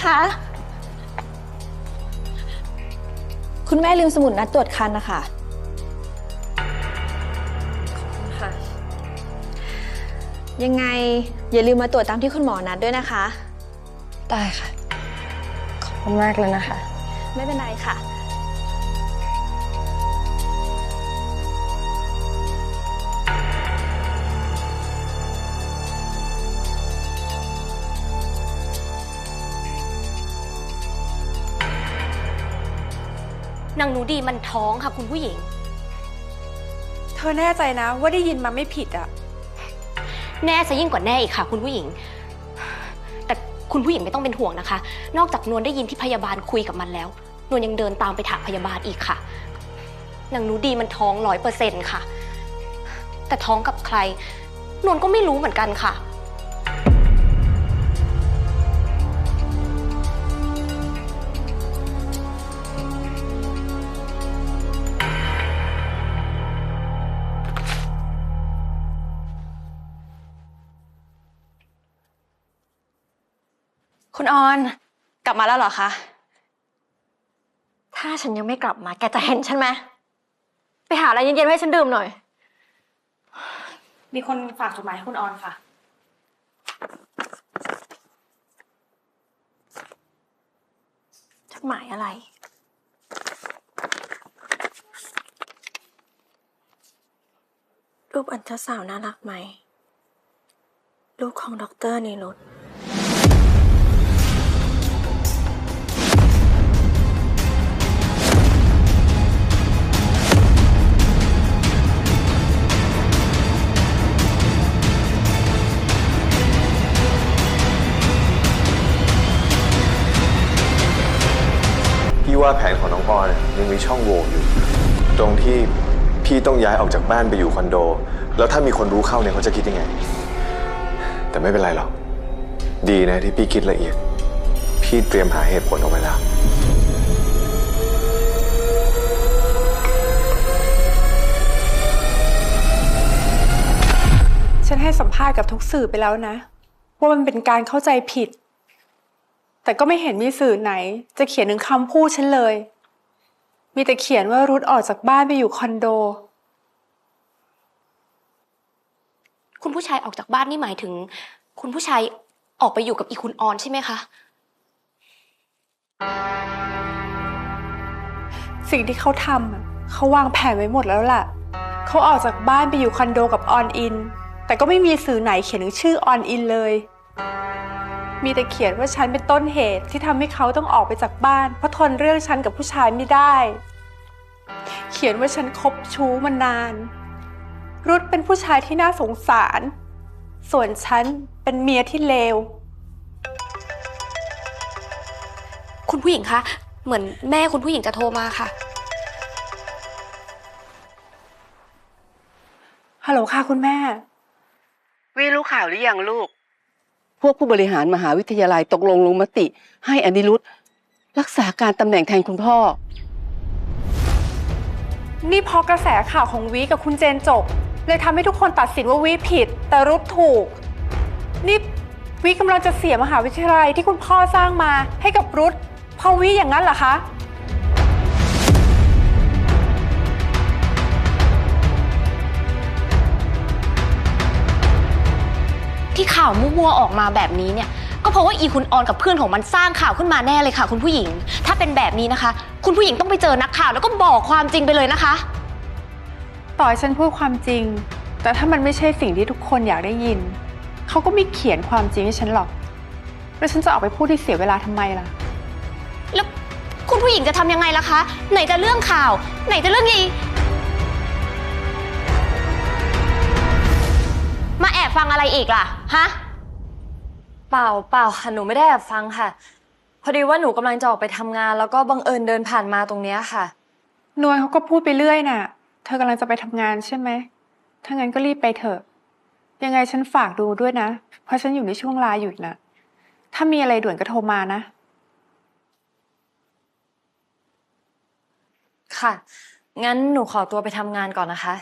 คะคุณแม่ลืมสมุดนัดตรวจคันนะคะค่ะยังไงอย่าลืมมาตรวจตามที่คุณหมอนัดด้วยนะคะได้ค่ะขอบคุณมากเลยนะคะไม่เป็นไรค่ะนางหนูดีมันท้องค่ะคุณผู้หญิงเธอแน่ใจนะว่าได้ยินมาไม่ผิดอะแน่ซะยิ่งกว่าแน่อีกค่ะคุณผู้หญิงแต่คุณผู้หญิงไม่ต้องเป็นห่วงนะคะนอกจากนวลได้ยินที่พยาบาลคุยกับมันแล้วนวลยังเดินตามไปถามพยาบาลอีกค่ะนางหนูดีมันท้อง100%ค่ะแต่ท้องกับใครนวลก็ไม่รู้เหมือนกันค่ะคุณออนกลับมาแล้วเหรอคะถ้าฉันยังไม่กลับมาแกจะเห็นฉันไหมไปหาอะไรเย็นๆให้ฉันดื่มหน่อยมีคนฝากจดหมายให้คุณออนค่ะจดหมายอะไรรูปอันเจ้าสาวน่ารักไหมลูกของด็อกเตอร์นิรุตพี่ว่าแผนของน้องออนยังมีช่องโหว่อยู่ตรงที่พี่ต้องย้ายออกจากบ้านไปอยู่คอนโดแล้วถ้ามีคนรู้เข้าเนี่ยเขาจะคิดยังไงแต่ไม่เป็นไรหรอกดีนะที่พี่คิดละเอียดพี่เตรียมหาเหตุผลเอาไว้แล้วฉันให้สัมภาษณ์กับทุกสื่อไปแล้วนะว่ามันเป็นการเข้าใจผิดแต่ก็ไม่เห็นมีสื่อไหนจะเขียนถึงคำพูดฉันเลยมีแต่เขียนว่ารุธออกจากบ้านไปอยู่คอนโดคุณผู้ชายออกจากบ้านนี่หมายถึงคุณผู้ชายออกไปอยู่กับอีคุณออนใช่ไหมคะสิ่งที่เขาทำเขาวางแผนไว้หมดแล้วล่ะเขาออกจากบ้านไปอยู่คอนโดกับออนอินแต่ก็ไม่มีสื่อไหนเขียนถึงชื่อออนอินเลยมีแต่เขียนว่าฉันเป็นต้นเหตุที่ทำให้เขาต้องออกไปจากบ้านเพราะทนเรื่องฉันกับผู้ชายไม่ได้เขียนว่าฉันคบชู้มานานรุธเป็นผู้ชายที่น่าสงสารส่วนฉันเป็นเมียที่เลวคุณผู้หญิงคะเหมือนแม่คุณผู้หญิงจะโทรมาค่ะฮัลโหลค่ะคุณแม่วีรู้ข่าวหรือยังลูกพวกผู้บริหารมหาวิทยาลัยตกลงมติให้อนิรุตรักษาการตำแหน่งแทนคุณพ่อนี่เพราะกระแสข่าวของวิกับคุณเจนจบเลยทำให้ทุกคนตัดสินว่าวิผิดแต่รุธถูกนี่วิกำลังจะเสียมหาวิทยาลัยที่คุณพ่อสร้างมาให้กับรุธเพราะวิอย่างนั้นเหรอคะที่ข่าวมั่วๆออกมาแบบนี้เนี่ยก็เพราะว่าอีคุณออนกับเพื่อนของมันสร้างข่าวขึ้นมาแน่เลยค่ะคุณผู้หญิงถ้าเป็นแบบนี้นะคะคุณผู้หญิงต้องไปเจอนักข่าวแล้วก็บอกความจริงไปเลยนะคะต่อให้ฉันพูดความจริงแต่ถ้ามันไม่ใช่สิ่งที่ทุกคนอยากได้ยินเขาก็ไม่เขียนความจริงให้ฉันหรอกแล้วฉันจะออกไปพูดที่เสียเวลาทำไมล่ะแล้วคุณผู้หญิงจะทำยังไงล่ะคะไหนจะเรื่องข่าวไหนจะเรื่องยีมาแอบฟังอะไรอีกล่ะฮะเปล่าค่ะหนูไม่ได้แอบฟังค่ะพอดีว่าหนูกำลังจะออกไปทำงานแล้วก็บังเอิญเดินผ่านมาตรงเนี้ยค่ะนวลเขาก็พูดไปเรื่อยน่ะเธอกำลังจะไปทำงานใช่ไหมถ้างั้นก็รีบไปเถอะยังไงฉันฝากดูด้วยนะเพราะฉันอยู่ในช่วงลาหยุดน่ะถ้ามีอะไรด่วนก็โทรมานะค่ะงั้นหนูขอตัวไปทำงานก่อนนะคะ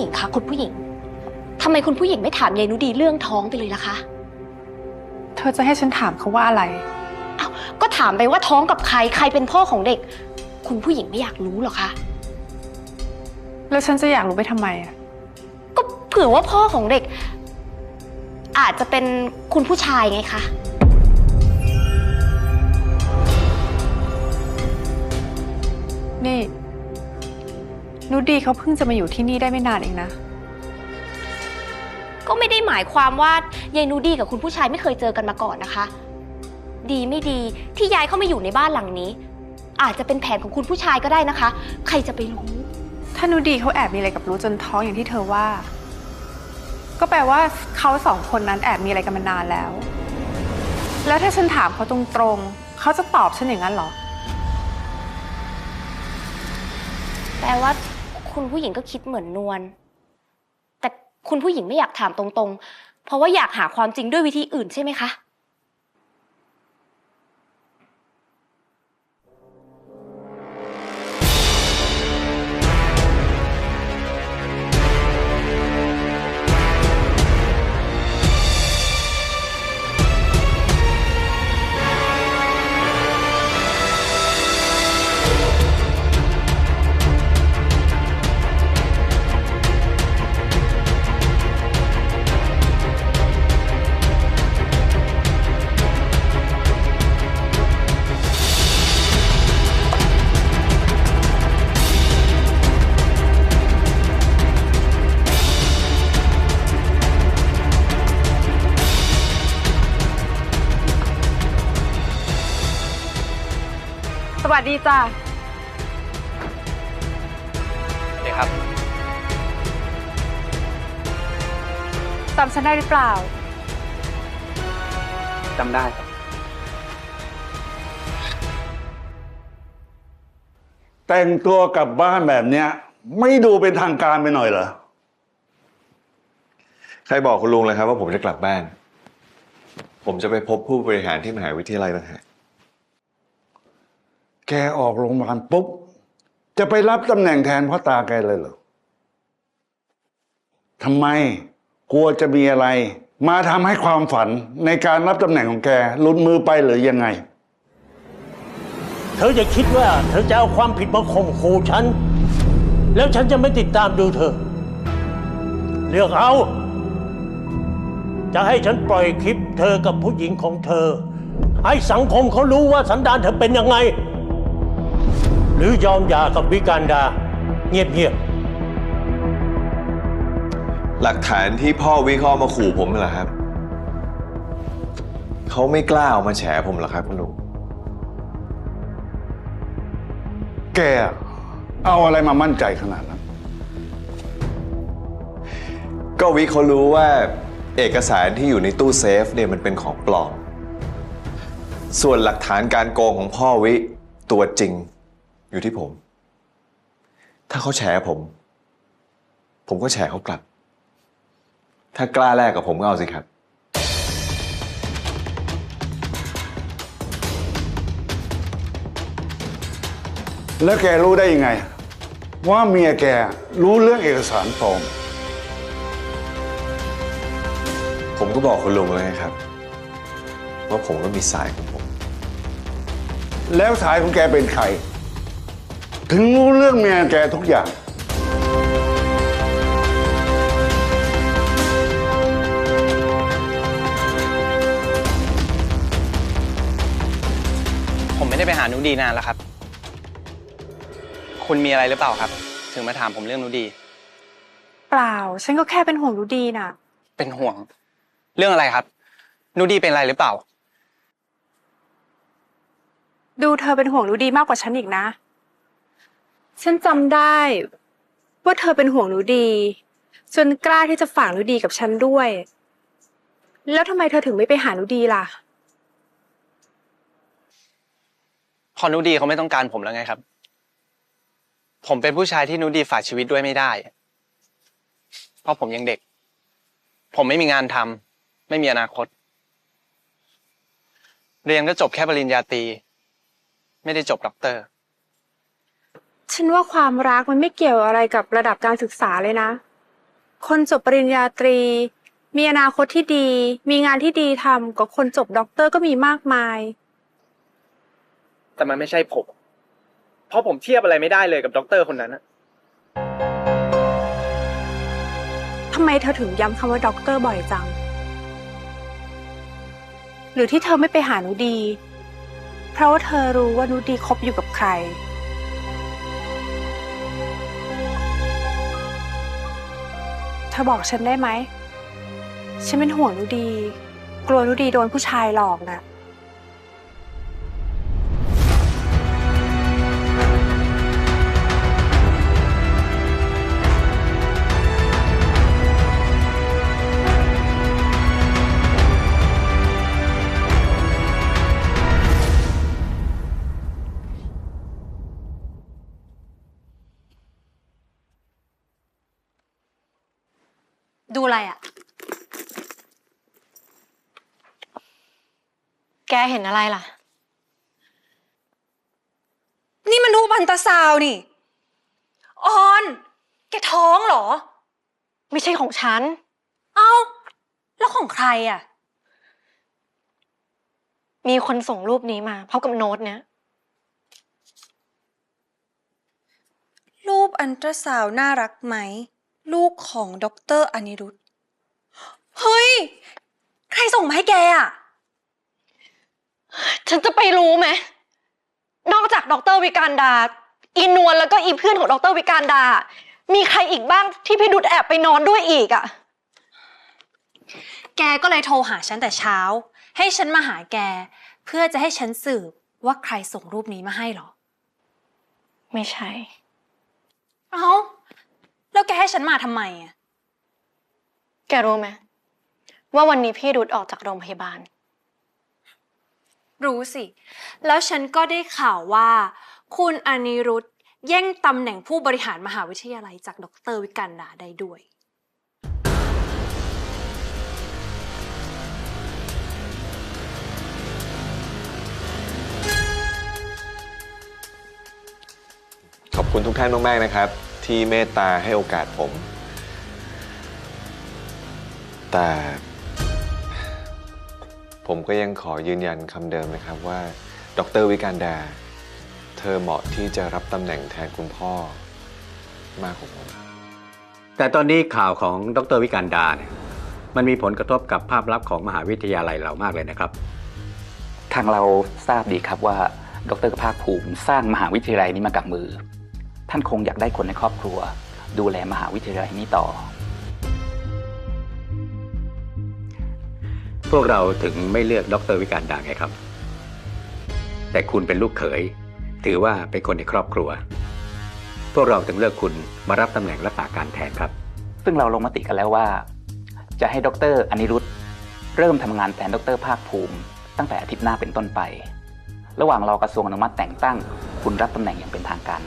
งคะคุณผู้หญิงทำไมคุณผู้หญิงไม่ถามยายนุดีเรื่องท้องไปเลยล่ะคะ เธอจะให้ฉันถามเขาว่าอะไร อ้าวก็ถามไปว่าท้องกับใครใครเป็นพ่อของเด็ก คุณผู้หญิงไม่อยากรู้หรอคะ แล้วฉันจะอยากรู้ไปทำไมอะ ก็เผื่อว่าพ่อของเด็ก อาจจะเป็นคุณผู้ชายไงคะ นี่นุดีเขาเพิ่งจะมาอยู่ที่นี่ได้ไม่นานเองนะ ก็ไม่ได้หมายความว่ายายนูดีกับคุณผู้ชายไม่เคยเจอกันมาก่อนนะคะ ดีไม่ดีที่ย้ายเข้ามาอยู่ในบ้านหลังนี้ อาจจะเป็นแผนของคุณผู้ชายก็ได้นะคะ ใครจะไปรู้ ถ้านุดีเขาแอบมีอะไรกับรู้จนท้องอย่างที่เธอว่า ก็แปลว่าเขาสองคนนั้นแอบมีอะไรกันมานานแล้ว แล้วถ้าฉันถามเขาตรงๆเขาจะตอบฉันอย่างนั้นเหรอ แปลว่าคุณผู้หญิงก็คิดเหมือนนวล แต่คุณผู้หญิงไม่อยากถามตรงๆ เพราะว่าอยากหาความจริงด้วยวิธีอื่นใช่ไหมคะ สวัสดีจ้ะ สวัสดีครับ จำฉันได้หรือเปล่า จำได้ครับ แต่งตัวกลับบ้านแบบเนี้ย ไม่ดูเป็นทางการไปหน่อยเหรอ ใครบอกคุณลุงเลยครับว่าผมจะกลับบ้าน ผมจะไปพบผู้บริหารที่มหาวิทยาลัยต่างหาก แกออกโรงพยาบาลปุ๊บ จะไปรับตำแหน่งแทนพ่อตาแกเลยเหรอทำไม กลัวจะมีอะไร มาทำให้ความฝันในการรับตำแหน่งของแกหลุดมือไปหรือยังไง เธอจะคิดว่าเธอจะเอาความผิดมาข่มขู่ฉัน แล้วฉันจะไม่ติดตามดูเธอ เลือกเอา จะให้ฉันปล่อยคลิปเธอกับผู้หญิงของเธอ ให้สังคมเขารู้ว่าสันดานเธอเป็นยังไง หรือยอมหย่ากับวิการดา เงียบ หลักฐานที่พ่อวิเคราะห์มาขู่ผมนั่นแหละครับ เขาไม่กล้าเอามาแฉผมหรอกครับคุณลุง แกเอาอะไรมามั่นใจขนาดนั้น ก็วิเขารู้ว่าเอกสารที่อยู่ในตู้เซฟเนี่ยมันเป็นของปลอม ส่วนหลักฐานการโกงของพ่อวิตัวจริงอยู่ที่ผม ถ้าเขาแฉผม ผมก็แฉเขากลับ ถ้ากล้าแลกกับผมก็เอาสิครับ แล้วแกรู้ได้ยังไง ว่าเมียแกรู้เรื่องเอกสารปลอม ผมก็บอกคุณลุงเลยครับ ว่าผมก็มีสายของผม แล้วสายของแกเป็นใคร ถึงรู้เรื่องเมียแกทุกอย่าง ผมไม่ได้ไปหานุดีนานแล้วครับ คุณมีอะไรหรือเปล่าครับ ถึงมาถามผมเรื่องนุดี เปล่า ฉันก็แค่เป็นห่วงนุดีน่ะ เป็นห่วง เรื่องอะไรครับ นุดีเป็นอะไรหรือเปล่า ดูเธอเป็นห่วงนุดีมากกว่าฉันอีกนะ ฉันจำได้ว่าเธอเป็นห่วงนุดีจนกล้าที่จะฝากนุดีกับฉันด้วย แล้วทำไมเธอถึงไม่ไปหานุดีล่ะ พอนุดีเขาไม่ต้องการผมแล้วไงครับ ผมเป็นผู้ชายที่นุดีฝากชีวิตด้วยไม่ได้ เพราะผมยังเด็ก ผมไม่มีงานทำไม่มีอนาคต เรียนก็จบแค่ปริญญาตรีไม่ได้จบด็อกเตอร์ ฉันว่าความรักมันไม่เกี่ยวอะไรกับระดับการศึกษาเลยนะ คนจบปริญญาตรี มีอนาคตที่ดี มีงานที่ดีทำกว่าคนจบด็อกเตอร์ก็มีมากมาย แต่มันไม่ใช่ผม เพราะผมเทียบอะไรไม่ได้เลยกับด็อกเตอร์คนนั้นอะ ทำไมเธอถึงย้ำคำว่าด็อกเตอร์บ่อยจัง หรือที่เธอไม่ไปหาหนูดี เพราะว่าเธอรู้ว่าหนูดีคบอยู่กับใคร เธอบอกฉันได้ไหม ฉันเป็นห่วงหนูดี กลัวหนูดีโดนผู้ชายหลอกน่ะ ดูอะไรอ่ะ แกเห็นอะไรล่ะ นี่มันรูปอันตราซาวน์นี่ ออน แกท้องเหรอ ไม่ใช่ของฉัน เอ้า แล้วของใครอ่ะ มีคนส่งรูปนี้มาพร้อมกับโน้ตเนี้ย รูปอันตราซาวน์น่ารักไหม ลูกของดร.อนิรุทธ เฮ้ย ใครส่งมาให้แกอ่ะ ฉันจะไปรู้ไหม นอกจากดร.วิการดา อีนวลแล้วก็อีเพื่อนของดร.วิการดา มีใครอีกบ้างที่พี่ดุษแอบไปนอนด้วยอีกอ่ะ แกก็เลยโทรหาฉันแต่เช้า ให้ฉันมาหาแก เพื่อจะให้ฉันสืบว่าใครส่งรูปนี้มาให้เหรอ ไม่ใช่ เอ้า แล้วแกให้ฉันมาทำไมอ่ะ แกรู้ไหมว่าวันนี้พี่ดุษออกจากโรงพยาบาล รู้สิ แล้วฉันก็ได้ข่าวว่า คุณอนิรุทธแย่งตำแหน่งผู้บริหารมหาวิทยาลัยจากดร.วิการดาได้ด้วย ขอบคุณทุกท่านมากๆนะครับ ที่เมตตาให้โอกาสผม แต่ผมก็ยังขอยืนยันคำเดิมนะครับว่าดร.วิการดา เธอเหมาะที่จะรับตำแหน่งแทนคุณพ่อมากกว่าผม แต่ตอนนี้ข่าวของดร.วิการดาเนี่ยมันมีผลกระทบกับภาพลักษณ์ของมหาวิทยาลัยเรามากเลยนะครับ ทางเราทราบดีครับว่าดร.ภาคภูมิสร้างมหาวิทยาลัยนี้มากับมือ ท่านคงอยากได้คนในครอบครัว ดูแลมหาวิทยาลัยนี้ต่อ พวกเราถึงไม่เลือกดร.วิการดาไงครับ แต่คุณเป็นลูกเขยถือว่าเป็นคนในครอบครัว พวกเราถึงเลือกคุณมารับตำแหน่งรักษาการแทนครับ ซึ่งเราลงมติกันแล้วว่า จะให้ดร.อนิรุทธเริ่มทำงานแทนดร.ภาคภูมิตั้งแต่อาทิตย์หน้าเป็นต้นไป ระหว่างรอกระทรวงอนุมัติแต่งตั้งคุณรับตำแหน่งอย่างเป็นทางการ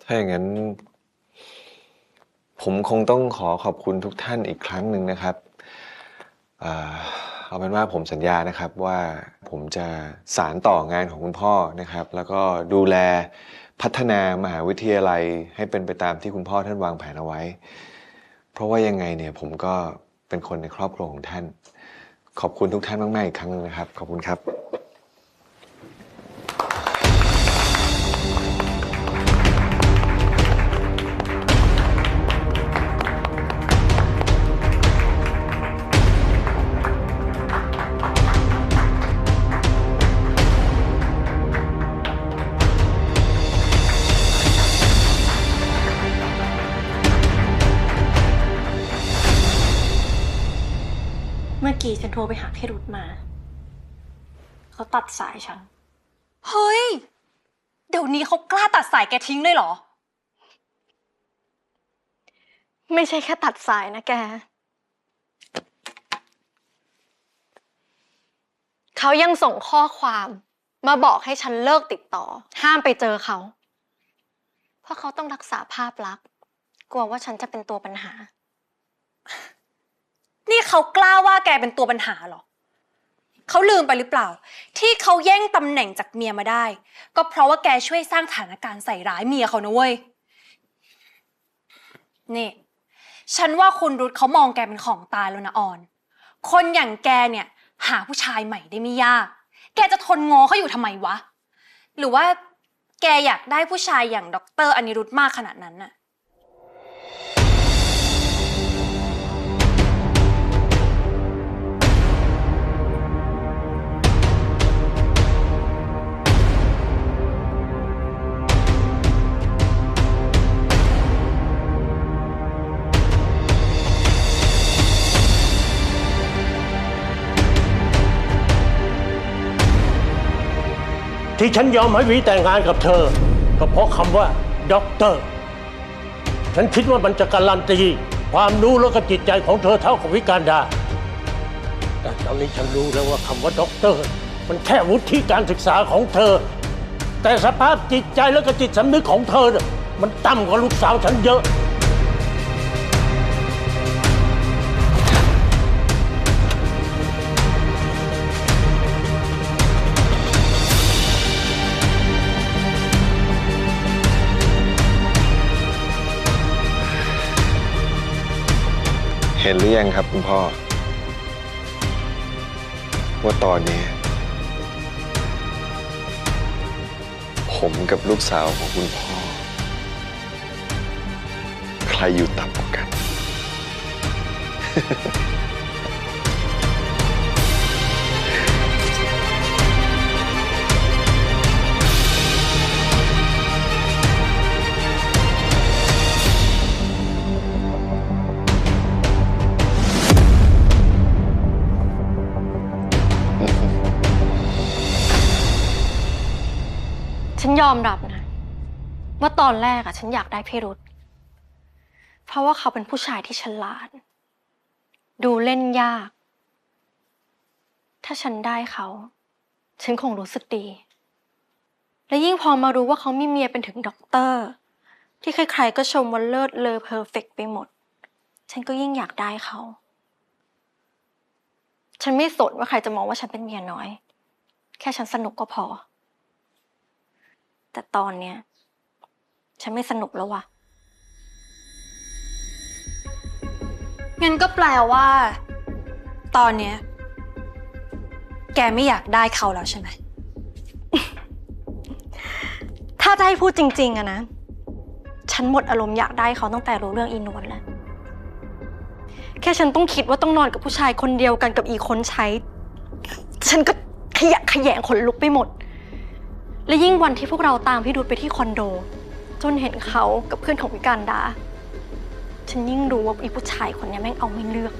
ถ้าอย่างนั้น ผมคงต้องขอขอบคุณทุกท่านอีกครั้งหนึ่งนะครับเอาเป็นว่าผมสัญญานะครับว่าผมจะสานต่องานของคุณพ่อนะครับ แล้วก็ดูแลพัฒนามหาวิทยาลัยให้เป็นไปตามที่คุณพ่อท่านวางแผนเอาไว้ เพราะว่ายังไงเนี่ยผมก็เป็นคนในครอบครัวของท่าน ขอบคุณทุกท่านมากๆอีกครั้งนึงนะครับ ขอบคุณครับ เมื่อกี้ฉันโทรไปหาพี่รุธมา เขาตัดสายฉัน เฮ้ย เดี๋ยวนี้เขากล้าตัดสายแกทิ้งเลยเหรอ ไม่ใช่แค่ตัดสายนะแก เขายังส่งข้อความมาบอกให้ฉันเลิกติดต่อ ห้ามไปเจอเขา เพราะเขาต้องรักษาภาพลักษณ์ กลัวว่าฉันจะเป็นตัวปัญหา นี่เขากล้าว่าแกเป็นตัวปัญหาเหรอ เขาลืมไปหรือเปล่า ที่เขาแย่งตำแหน่งจากเมียมาได้ ก็เพราะว่าแกช่วยสร้างสถานการณ์ใส่ร้ายเมียเขานะเว้ย นี่ ฉันว่าคุณรุธเขามองแกเป็นของตายแล้วนะออน คนอย่างแกเนี่ยหาผู้ชายใหม่ได้ไม่ยาก แกจะทนงอเขาอยู่ทำไมวะ หรือว่าแกอยากได้ผู้ชายอย่างดร.อนิรุทธมากขนาดนั้นน่ะ ที่ฉันยอมให้วิแต่งงานกับเธอ ก็เพราะคำว่าด็อกเตอร์ ฉันคิดว่ามันจะการันตีความรู้แล้วก็จิตใจของเธอเท่ากับวิการดา แต่ตอนนี้ฉันรู้แล้วว่าคำว่าด็อกเตอร์ มันแค่วุฒิการศึกษาของเธอ แต่สภาพจิตใจแล้วก็จิตสำนึกของเธอเนี่ยมันต่ำกว่าลูกสาวฉันเยอะ เห็นหรือยังครับคุณพ่อ ว่าตอนนี้ ผมกับลูกสาวของคุณพ่อ ใครอยู่ต่ำกว่ากัน ฉันยอมรับนะว่าตอนแรกฉันอยากได้พี่รุธเพราะว่าเขาเป็นผู้ชายที่ฉลาดดูเล่นยากถ้าฉันได้เขาฉันคงรู้สึกดีและยิ่งพอมารู้ว่าเขามีเมียเป็นถึงด็อกเตอร์ที่ใครๆก็ชมว่าเลิศเลอเพอร์เฟกต์ไปหมดฉันก็ยิ่งอยากได้เขาฉันไม่สนว่าใครจะมองว่าฉันเป็นเมียน้อยแค่ฉันสนุกก็พอแต่ตอนเนี้ยฉันไม่สนุกแล้วว่ะ งั้นก็แปลว่า ตอนเนี้ยแกไม่อยากได้เขาแล้วใช่ไหม ถ้าจะให้พูดจริงๆอะนะฉันหมดอารมณ์อยากได้เขาตั้งแต่รู้เรื่องอีนวลแล้วแค่ฉันต้องคิดว่าต้องนอนกับผู้ชายคนเดียวกันกับอีคนใช้ฉันก็ขยะแขยงขนลุกไปหมดและยิ่งวันที่พวกเราตามพี่ดูดไปที่คอนโดจนเห็นเขากับเพื่อนของวิการดาฉันยิ่งรู้ว่าอีผู้ชายคนนี้แม่งเอาไม่เลือก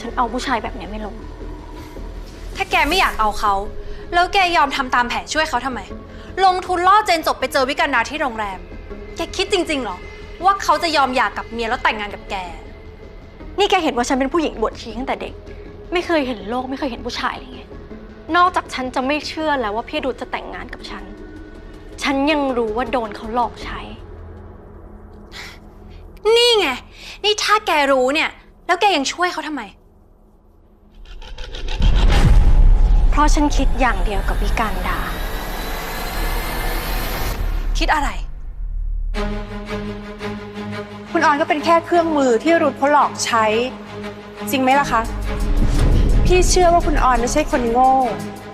ฉันเอาผู้ชายแบบนี้ไม่ลง ถ้าแกไม่อยากเอาเขา แล้วแกยอมทำตามแผนช่วยเขาทำไม ลงทุนล่อเจนจบไปเจอวิกันดาที่โรงแรม แกคิดจริงๆเหรอว่าเขาจะยอมหย่ากับเมียแล้วแต่งงานกับแก นี่แกเห็นว่าฉันเป็นผู้หญิงบวชชีตั้งแต่เด็กไม่เคยเห็นโลกไม่เคยเห็นผู้ชายเลยไงนอกจากฉันจะไม่เชื่อแล้วว่าพี่ดูจะแต่งงานกับฉันฉันยังรู้ว่าโดนเขาหลอกใช้ นี่ไง นี่ถ้าแกรู้เนี่ยแล้วแกยังช่วยเขาทำไม เพราะฉันคิดอย่างเดียวกับวิการดา คิดอะไร คุณออนก็เป็นแค่เครื่องมือที่รุธเขาหลอกใช้ จริงไหมล่ะคะ พี่เชื่อว่าคุณออนไม่ใช่คนโง่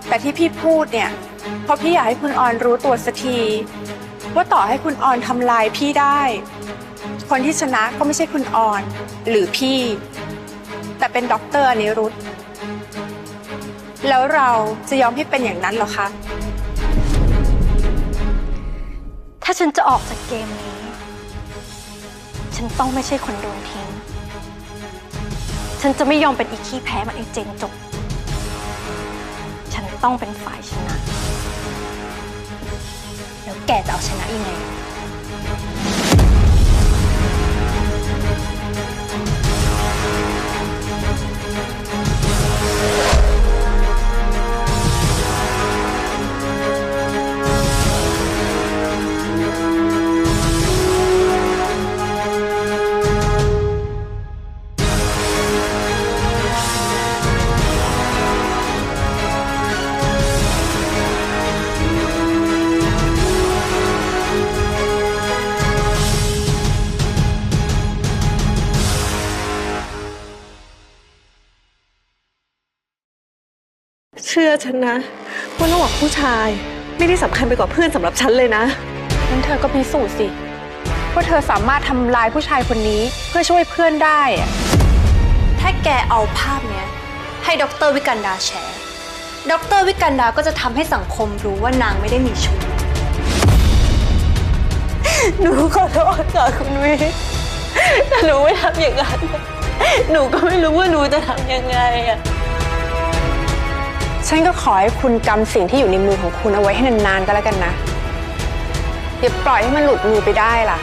แต่ที่พี่พูดเนี่ยเพราะพี่อยากให้คุณออนรู้ตัวสักทีว่าต่อให้คุณออนทำลายพี่ได้ คนที่ชนะก็ไม่ใช่คุณออนหรือพี่ แต่เป็นด็อกเตอร์อนิรุทธแล้วเราจะยอมให้เป็นอย่างนั้นเหรอคะ ถ้าฉันจะออกจากเกมนี้ ฉันต้องไม่ใช่คนโดนทิ้งฉันจะไม่ยอมเป็นอีขี้แพ้มันไอ้เจนจบฉันต้องเป็นฝ่ายชนะแล้วแกจะเอาชนะยังไง ฉันนะว่าระหว่างผู้ชายไม่ได้สำคัญไปกว่าเพื่อนสำหรับฉันเลยนะ งั้นเธอก็พิสูจน์สิว่าเธอสามารถทำลายผู้ชายคนนี้เพื่อช่วยเพื่อนได้อะ ถ้าแกเอาภาพเนี้ยให้ดร.วิกันดาแชร์ ดร.วิกันดาก็จะทำให้สังคมรู้ว่านางไม่ได้มีชู้ หนูขอโทษค่ะคุณวิแต่หนูไม่ทำอย่างนั้นหนูก็ไม่รู้ว่าหนูจะทำยังไงอะ ฉันก็ขอให้คุณกำสิ่งที่อยู่ในมือของคุณเอาไว้ให้นานๆก็แล้วกันนะอย่าปล่อยให้มันหลุดมือไปได้ล่ะ